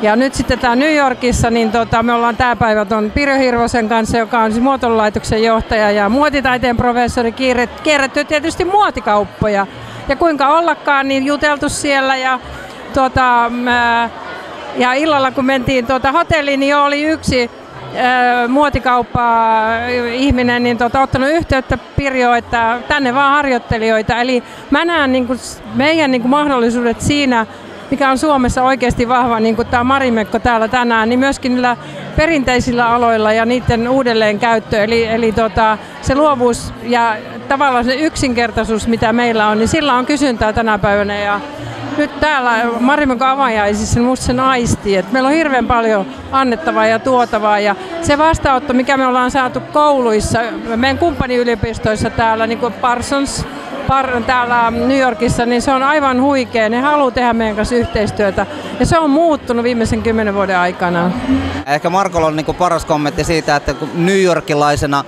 Ja nyt sitten tää New Yorkissa, niin me ollaan tää päivä ton Pirjo Hirvosen kanssa, joka on siis muotoilulaitoksen johtaja ja muotitaiteen professori, kierretty tietysti muotikauppoja. Ja kuinka ollakaan, niin juteltu siellä ja illalla kun mentiin hotelliin, niin jo oli yksi muotikauppa-ihminen niin ottanut yhteyttä Pirjoon, että tänne vaan harjoittelijoita. Eli mä näen meidän mahdollisuudet siinä, mikä on Suomessa oikeasti vahva, niin kuin tämä Marimekko täällä tänään, niin myöskin niillä perinteisillä aloilla ja niiden uudelleenkäyttö. Eli se luovuus ja tavallaan se yksinkertaisuus, mitä meillä on, niin sillä on kysyntää tänä päivänä. Ja nyt täällä Marimekon avajaisissa musta sen aistii, että meillä on hirveän paljon annettavaa ja tuotavaa. Ja se vastaanotto, mikä me ollaan saatu kouluissa, meidän kumppaniyliopistoissa täällä, niin kuin Parsons, täällä New Yorkissa, niin se on aivan huikea. Ne haluaa tehdä meidän kanssa yhteistyötä ja se on muuttunut viimeisen 10 vuoden aikana. Ehkä Markolla on paras kommentti siitä, että New Yorkilaisena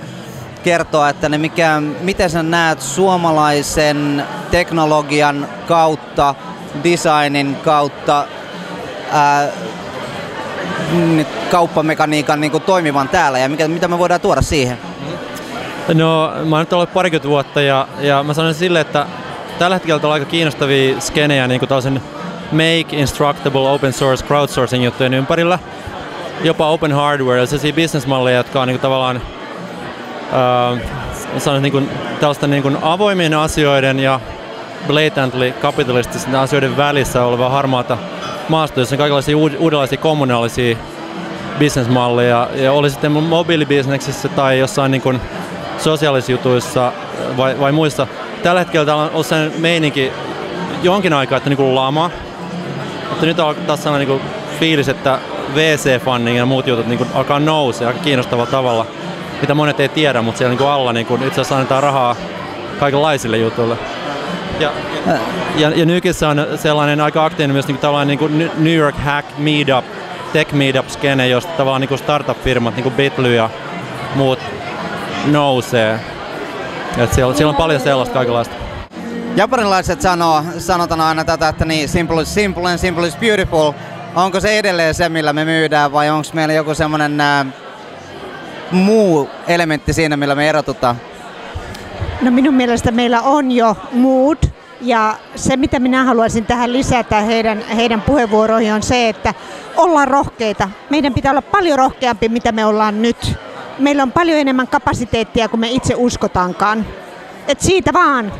kertoa, että miten sä näet suomalaisen teknologian kautta, designin kautta, kauppamekaniikan toimivan täällä ja mitä me voidaan tuoda siihen? No, mä oon nyt ollut parikymmentä vuotta ja mä sanon silleen, että tällä hetkellä on aika kiinnostavia skenejä niin kuin tällaisen make, instructable, open source, crowdsourcing juttujen ympärillä. Jopa open hardware ja sellaisia businessmalleja, jotka on niin kuin tavallaan niin kuin tällaista niin kuin avoimien asioiden ja blatantly kapitalististen asioiden välissä oleva harmaata maastoa, jossa on kaikenlaisia uudenlaisia kommunaalisia businessmalleja. Ja oli sitten mobiilibisneksissä tai jossain niin kuin sosiaalisissa jutuissa vai muissa. Tällä hetkellä täällä on ollut sellainen meininki jonkin aikaa, että niin kuin lama. Mutta nyt on taas sellainen niin kuin fiilis, että VC-funding ja muut jutut niin kuin alkaa nousea aika kiinnostavalla tavalla, mitä monet ei tiedä, mutta siellä niin kuin alla niin kuin itse asiassa annetaan rahaa kaikenlaisille jutuille. Ja Nykissä on sellainen aika aktiivinen myös niin kuin New York Hack Meetup, Tech Meetup-skene, josta tavallaan niin kuin startup-firmat, niin kuin Bitly ja muut nousee. Et siellä on paljon sellaista kaikenlaista. Japanilaiset sanotaan aina tätä, että niin, simple is simple and simple is beautiful. Onko se edelleen se, millä me myydään, vai onko meillä joku semmoinen muu elementti siinä, millä me erotutaan? No minun mielestä meillä on jo mood. Ja se, mitä minä haluaisin tähän lisätä heidän puheenvuoroihin, on se, että ollaan rohkeita. Meidän pitää olla paljon rohkeampi, mitä me ollaan nyt. Meillä on paljon enemmän kapasiteettia kuin me itse uskotaankaan. Et siitä vaan.